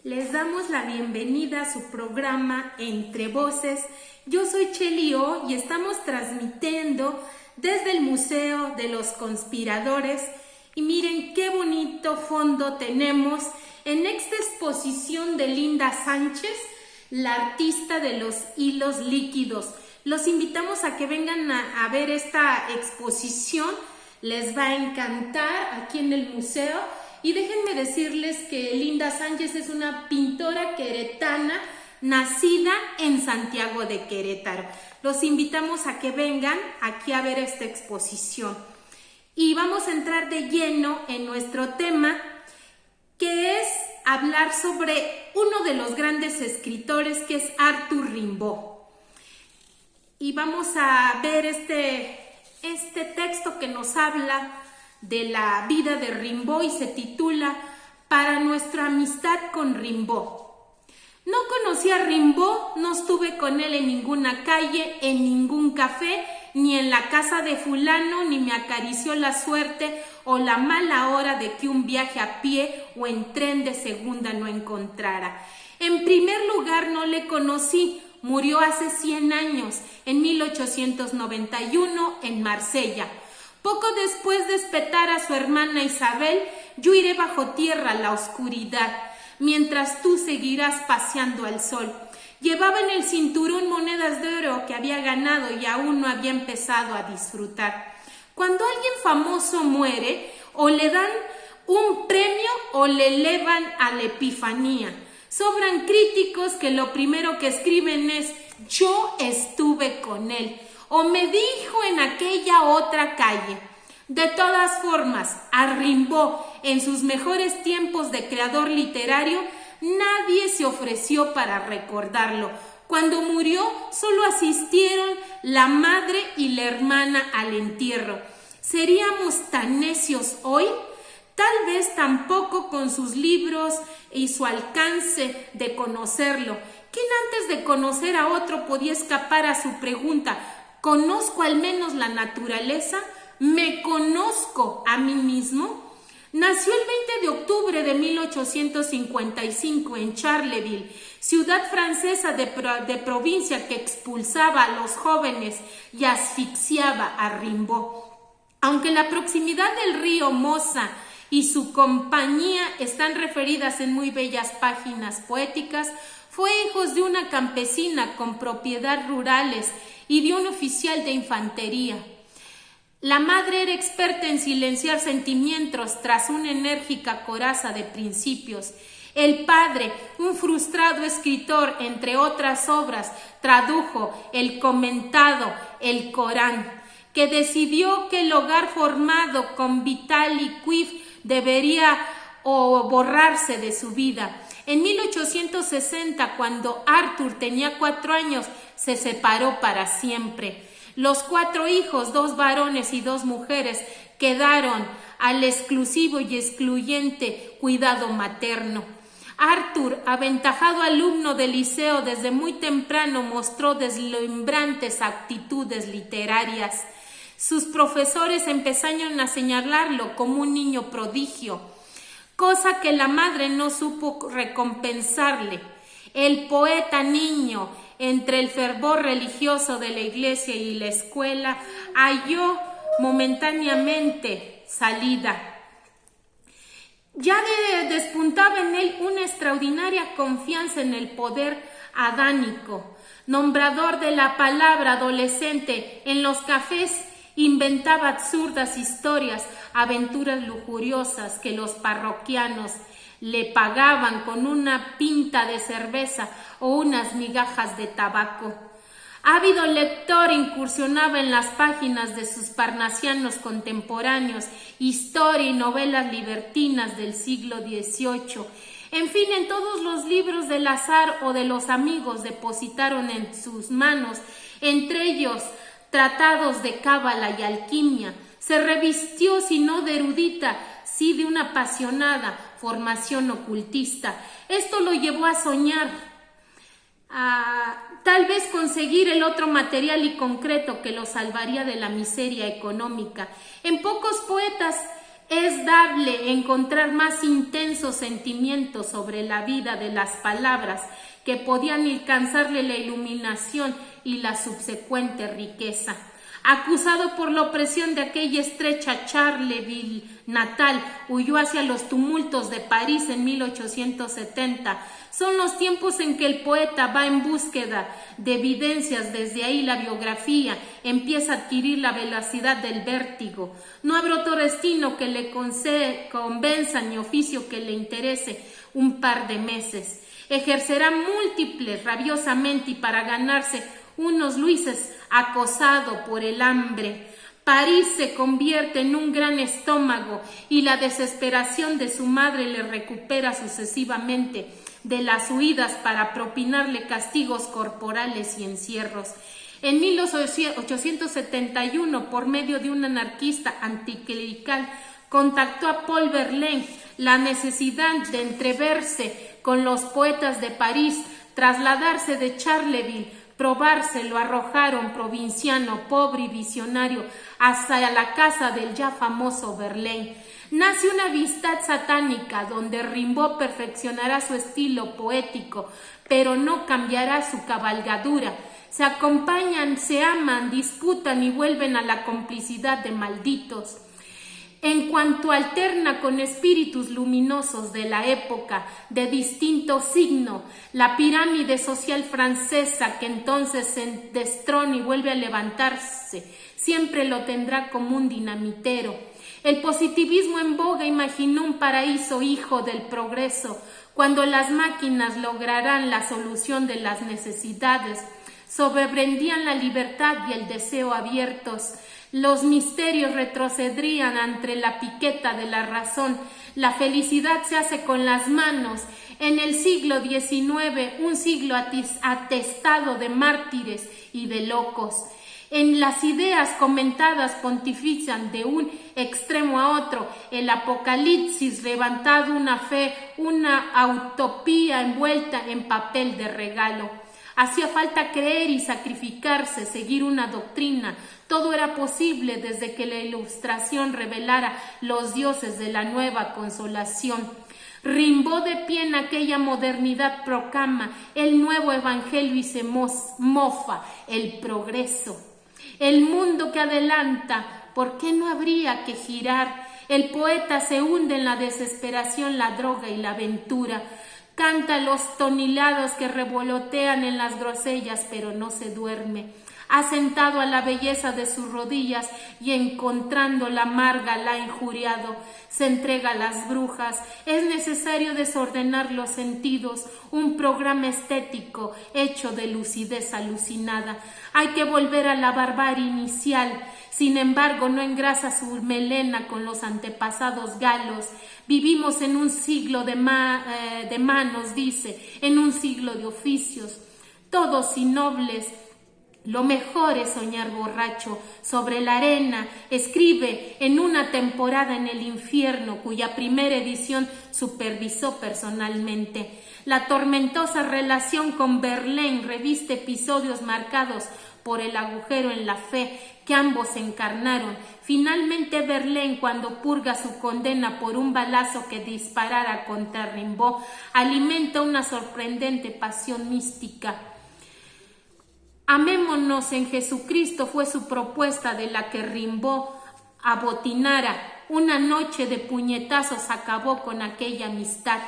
Les damos la bienvenida a su programa Entre Voces. Yo soy Cheli O y estamos transmitiendo desde el Museo de los Conspiradores. Y miren qué bonito fondo tenemos en esta exposición de Linda Sánchez, la artista de los hilos líquidos. Los invitamos a que vengan a ver esta exposición. Les va a encantar aquí en el museo. Y déjenme decirles que Linda Sánchez es una pintora queretana nacida en Santiago de Querétaro. Los invitamos a que vengan aquí a ver esta exposición. Y vamos a entrar de lleno en nuestro tema, que es hablar sobre uno de los grandes escritores, que es Arthur Rimbaud. Y vamos a ver este texto que nos habla de la vida de Rimbaud y se titula Para nuestra amistad con Rimbaud. No conocí a Rimbaud, no estuve con él en ninguna calle, en ningún café, ni en la casa de fulano, ni me acarició la suerte o la mala hora de que un viaje a pie o en tren de segunda no encontrara. En primer lugar, no le conocí, murió hace 100 años, en 1891, en Marsella. Poco después de espetar a su hermana Isabel, yo iré bajo tierra a la oscuridad, mientras tú seguirás paseando al sol. Llevaba en el cinturón monedas de oro que había ganado y aún no había empezado a disfrutar. Cuando alguien famoso muere, o le dan un premio o le elevan a la epifanía. Sobran críticos que lo primero que escriben es «yo estuve con él» o «me dijo en aquella otra calle». De todas formas, a Rimbaud, en sus mejores tiempos de creador literario, nadie se ofreció para recordarlo. Cuando murió, solo asistieron la madre y la hermana al entierro. ¿Seríamos tan necios hoy? Tal vez tampoco con sus libros y su alcance de conocerlo. ¿Quién antes de conocer a otro podía escapar a su pregunta? ¿Conozco al menos la naturaleza? ¿Me conozco a mí mismo? Nació el 20 de octubre de 1855 en Charleville, ciudad francesa de provincia que expulsaba a los jóvenes y asfixiaba a Rimbaud. Aunque la proximidad del río Mosa y su compañía están referidas en muy bellas páginas poéticas, fue hijo de una campesina con propiedades rurales y de un oficial de infantería. La madre era experta en silenciar sentimientos tras una enérgica coraza de principios. El padre, un frustrado escritor, entre otras obras, tradujo el comentado El Corán, que decidió que el hogar formado con Vitaly Quiff debería borrarse de su vida. En 1860, cuando Arthur tenía 4 años, se separó para siempre. Los 4 hijos, 2 varones y 2 mujeres, quedaron al exclusivo y excluyente cuidado materno. Arthur, aventajado alumno del liceo desde muy temprano, mostró deslumbrantes actitudes literarias. Sus profesores empezaron a señalarlo como un niño prodigio, cosa que la madre no supo recompensarle. El poeta niño, entre el fervor religioso de la iglesia y la escuela, halló momentáneamente salida. Ya despuntaba en él una extraordinaria confianza en el poder adánico. Nombrador de la palabra adolescente, en los cafés inventaba absurdas historias, aventuras lujuriosas que los parroquianos le pagaban con una pinta de cerveza o unas migajas de tabaco. Ávido lector, incursionaba en las páginas de sus parnasianos contemporáneos, historia y novelas libertinas del siglo XVIII. En fin, en todos los libros del azar o de los amigos depositaron en sus manos, entre ellos tratados de cábala y alquimia. Se revistió, si no de erudita, sí de una apasionada formación ocultista. Esto lo llevó a soñar, tal vez conseguir el otro material y concreto que lo salvaría de la miseria económica. En pocos poetas Es dable encontrar más intensos sentimientos sobre la vida de las palabras que podían alcanzarle la iluminación y la subsecuente riqueza. Acusado por la opresión de aquella estrecha Charleville natal, huyó hacia los tumultos de París en 1870. Son los tiempos en que el poeta va en búsqueda de evidencias. Desde ahí la biografía empieza a adquirir la velocidad del vértigo. No habrá otro destino que le convenza ni oficio que le interese un par de meses. Ejercerá múltiples rabiosamente y para ganarse unos luises acosado por el hambre. París se convierte en un gran estómago y la desesperación de su madre le recupera sucesivamente de las huidas para propinarle castigos corporales y encierros. En 1871, por medio de un anarquista anticlerical, contactó a Paul Verlaine. La necesidad de entreverse con los poetas de París, trasladarse de Charleville, probarse, lo arrojaron, provinciano, pobre y visionario, hasta la casa del ya famoso Verlaine. Nace una amistad satánica donde Rimbaud perfeccionará su estilo poético, pero no cambiará su cabalgadura. Se acompañan, se aman, disputan y vuelven a la complicidad de malditos. En cuanto alterna con espíritus luminosos de la época de distinto signo, la pirámide social francesa que entonces se destrona y vuelve a levantarse, siempre lo tendrá como un dinamitero. El positivismo en boga imaginó un paraíso hijo del progreso, cuando las máquinas lograrán la solución de las necesidades, sobreprendían la libertad y el deseo abiertos. Los misterios retrocederían ante la piqueta de la razón. La felicidad se hace con las manos. En el siglo XIX, un siglo atestado de mártires y de locos. En las ideas comentadas pontifician de un extremo a otro, el apocalipsis levantado, una fe, una utopía envuelta en papel de regalo. Hacía falta creer y sacrificarse, seguir una doctrina. Todo era posible desde que la Ilustración revelara los dioses de la nueva consolación. Rimbaud, de pie en aquella modernidad, proclama el nuevo evangelio y se mofa el progreso. El mundo que adelanta, ¿por qué no habría que girar? El poeta se hunde en la desesperación, la droga y la aventura. Canta los tonilados que revolotean en las grosellas, pero no se duerme. Ha sentado a la belleza de sus rodillas y encontrando la amarga la ha injuriado. Se entrega a las brujas. Es necesario desordenar los sentidos, un programa estético hecho de lucidez alucinada. Hay que volver a la barbarie inicial. Sin embargo, no engrasa su melena con los antepasados galos. Vivimos en un siglo de manos, dice, en un siglo de oficios, todos innobles. Lo mejor es soñar borracho. Sobre la arena escribe en una temporada en el infierno, cuya primera edición supervisó personalmente. La tormentosa relación con Verlaine reviste episodios marcados por el agujero en la fe que ambos encarnaron. Finalmente Verlaine, cuando purga su condena por un balazo que disparara contra Rimbaud, alimenta una sorprendente pasión mística. Amémonos en Jesucristo fue su propuesta, de la que Rimbaud abotinara. Una noche de puñetazos acabó con aquella amistad.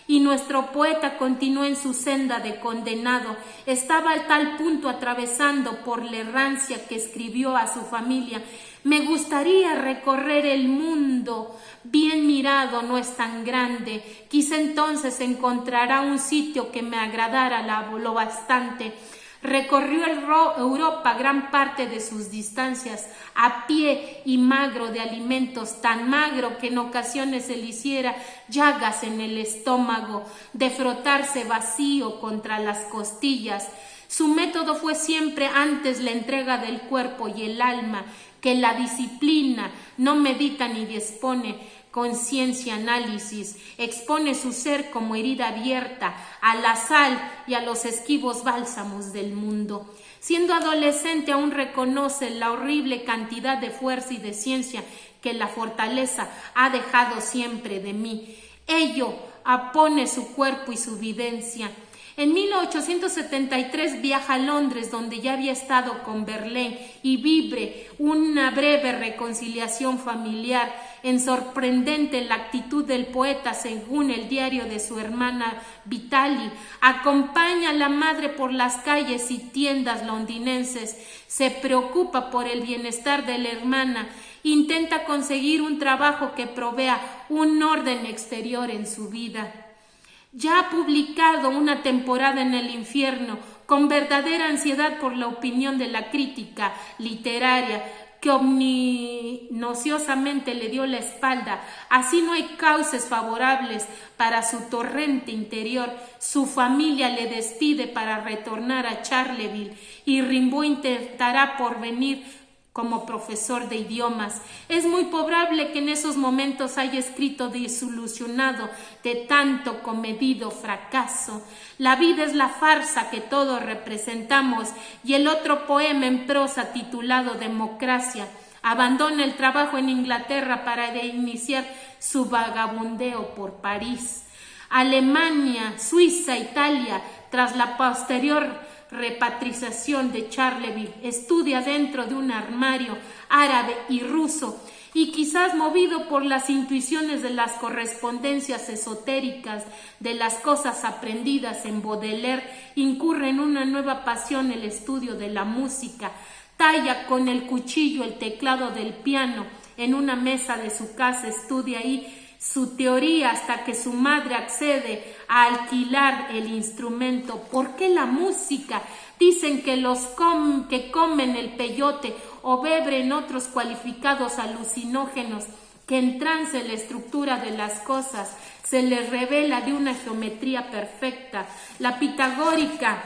Y nuestro poeta continuó en su senda de condenado. Estaba a tal punto atravesando por la errancia que escribió a su familia: me gustaría recorrer el mundo, bien mirado no es tan grande, quizá entonces encontrará un sitio que me agradara lo bastante. Recorrió Europa gran parte de sus distancias a pie y magro de alimentos, tan magro que en ocasiones se le hiciera llagas en el estómago, de frotarse vacío contra las costillas. Su método fue siempre antes la entrega del cuerpo y el alma, que la disciplina no medita ni dispone conciencia análisis, expone su ser como herida abierta a la sal y a los esquivos bálsamos del mundo. Siendo adolescente aún reconoce la horrible cantidad de fuerza y de ciencia que la fortaleza ha dejado siempre de mí. Ello apone su cuerpo y su videncia. En 1873 viaja a Londres, donde ya había estado con Verlaine, y vive una breve reconciliación familiar. En sorprendente la actitud del poeta, según el diario de su hermana Vitali, acompaña a la madre por las calles y tiendas londinenses, se preocupa por el bienestar de la hermana, intenta conseguir un trabajo que provea un orden exterior en su vida. Ya ha publicado Una temporada en el infierno, con verdadera ansiedad por la opinión de la crítica literaria, que ominociosamente le dio la espalda. Así no hay cauces favorables para su torrente interior. Su familia le despide para retornar a Charleville y Rimbaud intentará porvenir como profesor de idiomas. Es muy probable que en esos momentos haya escrito desilusionado de tanto comedido fracaso. La vida es la farsa que todos representamos, y el otro poema en prosa titulado Democracia. Abandona el trabajo en Inglaterra para iniciar su vagabundeo por París, Alemania, Suiza, Italia. Tras la posterior repatriación de Charleville, estudia dentro de un armario árabe y ruso, y quizás movido por las intuiciones de las correspondencias esotéricas de las cosas aprendidas en Baudelaire, incurre en una nueva pasión, el estudio de la música. Talla con el cuchillo el teclado del piano en una mesa de su casa, estudia ahí su teoría hasta que su madre accede a alquilar el instrumento. ¿Por qué la música? Dicen que los que comen el peyote o beben otros cualificados alucinógenos, que en trance la estructura de las cosas se les revela de una geometría perfecta. La pitagórica,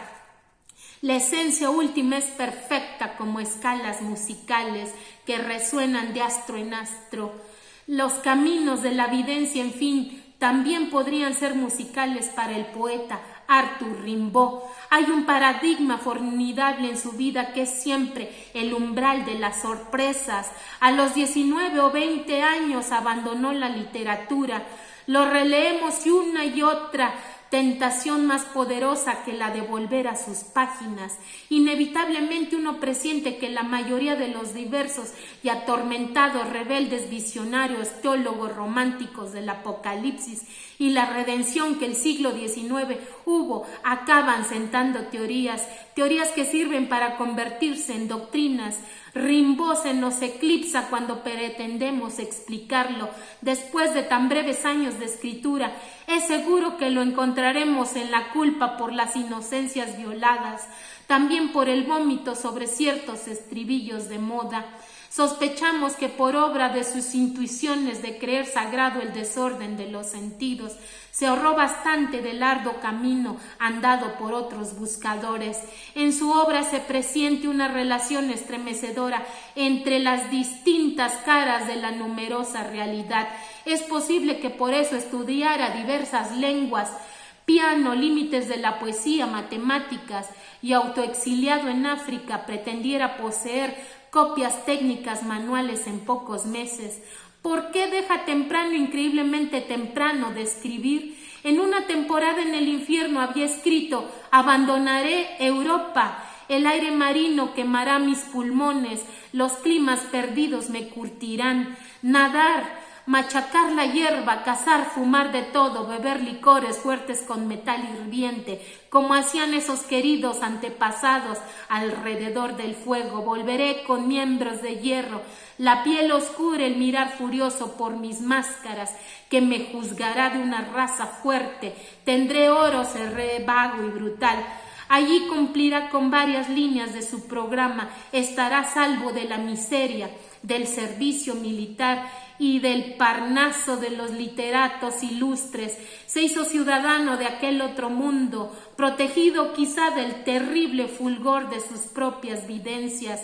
la esencia última, es perfecta como escalas musicales que resuenan de astro en astro. Los caminos de la evidencia, en fin, también podrían ser musicales para el poeta Arthur Rimbaud. Hay un paradigma formidable en su vida que es siempre el umbral de las sorpresas. A los 19 o 20 años abandonó la literatura. Lo releemos y una y otra tentación más poderosa que la de volver a sus páginas. Inevitablemente uno presiente que la mayoría de los diversos y atormentados rebeldes visionarios, teólogos románticos del Apocalipsis y la redención que el siglo XIX hubo, acaban sentando teorías que sirven para convertirse en doctrinas. Rimbaud se nos eclipsa cuando pretendemos explicarlo. Después de tan breves años de escritura, es seguro que lo encontraremos en la culpa por las inocencias violadas, también por el vómito sobre ciertos estribillos de moda. Sospechamos que por obra de sus intuiciones de creer sagrado el desorden de los sentidos, se ahorró bastante del arduo camino andado por otros buscadores. En su obra se presiente una relación estremecedora entre las distintas caras de la numerosa realidad. Es posible que por eso estudiara diversas lenguas, piano, límites de la poesía, matemáticas, y autoexiliado en África pretendiera poseer copias técnicas manuales en pocos meses. ¿Por qué deja temprano, increíblemente temprano, de escribir? En Una temporada en el infierno había escrito: abandonaré Europa, el aire marino quemará mis pulmones, los climas perdidos me curtirán, nadar, machacar la hierba, cazar, fumar de todo, beber licores fuertes con metal hirviente, como hacían esos queridos antepasados alrededor del fuego. Volveré con miembros de hierro, la piel oscura, el mirar furioso por mis máscaras, que me juzgará de una raza fuerte. Tendré oro, seré vago y brutal. Allí cumplirá con varias líneas de su programa, estará salvo de la miseria, del servicio militar y del Parnaso de los literatos ilustres. Se hizo ciudadano de aquel otro mundo, protegido quizá del terrible fulgor de sus propias videncias,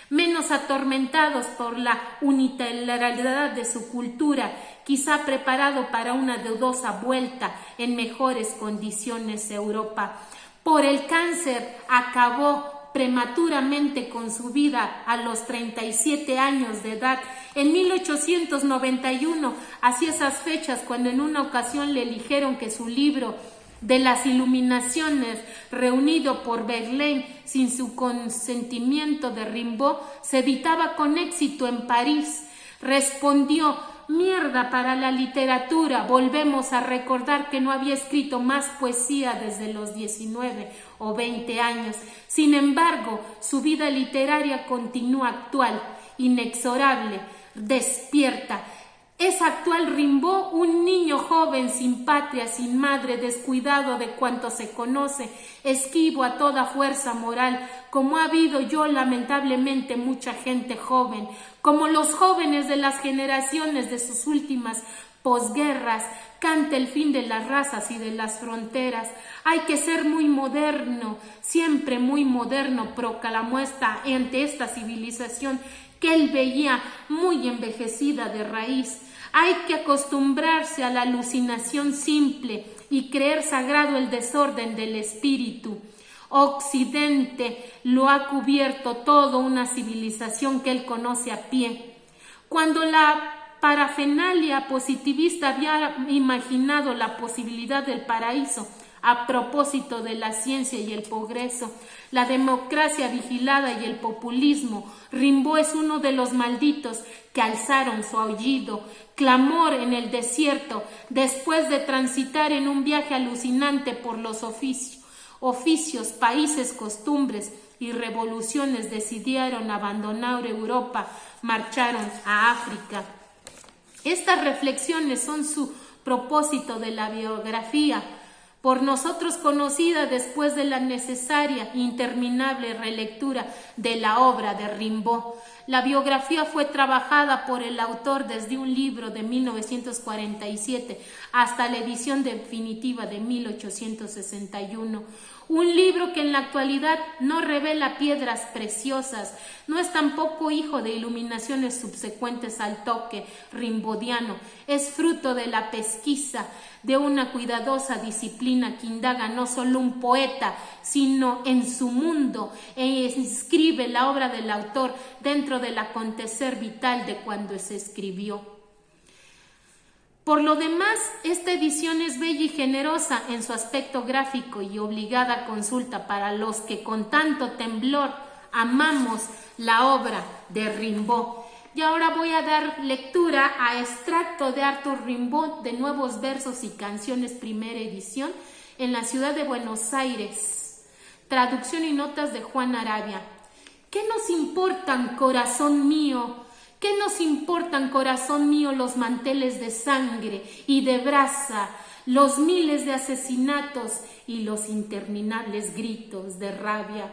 menos atormentados por la unilateralidad de su cultura, quizá preparado para una dudosa vuelta en mejores condiciones a Europa. Por el cáncer acabó prematuramente con su vida a los 37 años de edad. En 1891, hacia esas fechas, cuando en una ocasión le dijeron que su libro de las Iluminaciones, reunido por Verlaine sin su consentimiento de Rimbaud, se editaba con éxito en París, respondió: mierda para la literatura. Volvemos a recordar que no había escrito más poesía desde los 19 o 20 años. Sin embargo, su vida literaria continúa actual, inexorable, despierta. Es actual Rimbaud, un niño joven, sin patria, sin madre, descuidado de cuanto se conoce, esquivo a toda fuerza moral, como ha habido yo lamentablemente mucha gente joven, como los jóvenes de las generaciones de sus últimas posguerras. Canta el fin de las razas y de las fronteras. Hay que ser muy moderno, siempre muy moderno, proclamó ante esta civilización que él veía muy envejecida de raíz. Hay que acostumbrarse a la alucinación simple y creer sagrado el desorden del espíritu. Occidente lo ha cubierto todo, una civilización que él conoce a pie. Cuando la parafernalia positivista había imaginado la posibilidad del paraíso a propósito de la ciencia y el progreso, la democracia vigilada y el populismo, Rimbaud es uno de los malditos que alzaron su aullido, clamor en el desierto, después de transitar en un viaje alucinante por los oficios, países, costumbres y revoluciones. Decidieron abandonar Europa, marcharon a África. Estas reflexiones son su propósito de la biografía, por nosotros conocida después de la necesaria e interminable relectura de la obra de Rimbaud. La biografía fue trabajada por el autor desde un libro de 1947 hasta la edición definitiva de 1861. Un libro que en la actualidad no revela piedras preciosas, no es tampoco hijo de iluminaciones subsecuentes al toque rimbaudiano, es fruto de la pesquisa, de una cuidadosa disciplina que indaga no solo un poeta, sino en su mundo, e inscribe la obra del autor dentro del acontecer vital de cuando se escribió. Por lo demás, esta edición es bella y generosa en su aspecto gráfico y obligada consulta para los que con tanto temblor amamos la obra de Rimbaud. Y ahora voy a dar lectura a extracto de Arthur Rimbaud de Nuevos Versos y Canciones, primera edición, en la ciudad de Buenos Aires. Traducción y notas de Juan Arabia. ¿Qué nos importan, corazón mío? ¿Qué nos importan, corazón mío, los manteles de sangre y de brasa, los miles de asesinatos y los interminables gritos de rabia?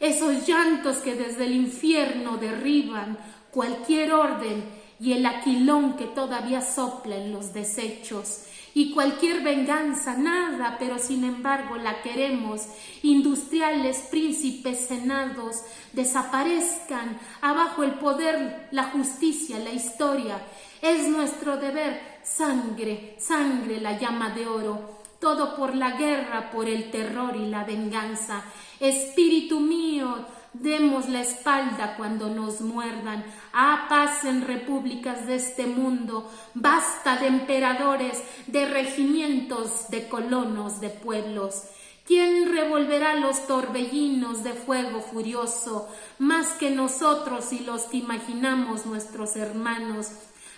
Esos llantos que desde el infierno derriban cualquier orden y el aquilón que todavía sopla en los desechos. Y cualquier venganza, nada, pero sin embargo la queremos. Industriales, príncipes, senados, desaparezcan abajo el poder, la justicia, la historia. Es nuestro deber, sangre, sangre, la llama de oro. Todo por la guerra, por el terror y la venganza. Espíritu mío, demos la espalda cuando nos muerdan. Ah, paz en repúblicas de este mundo. Basta de emperadores, de regimientos, de colonos, de pueblos. ¿Quién revolverá los torbellinos de fuego furioso? Más que nosotros y los que imaginamos nuestros hermanos.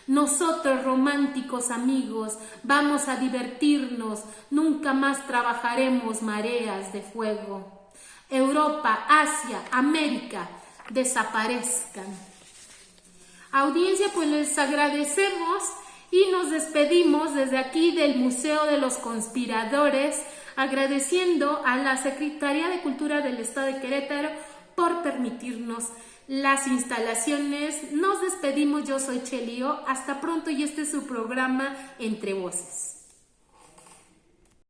Nosotros, románticos amigos, vamos a divertirnos. Nunca más trabajaremos mareas de fuego. Europa, Asia, América, desaparezcan. Audiencia, pues les agradecemos y nos despedimos desde aquí del Museo de los Conspiradores, agradeciendo a la Secretaría de Cultura del Estado de Querétaro por permitirnos las instalaciones. Nos despedimos, yo soy Chelio, hasta pronto y este es su programa Entre Voces.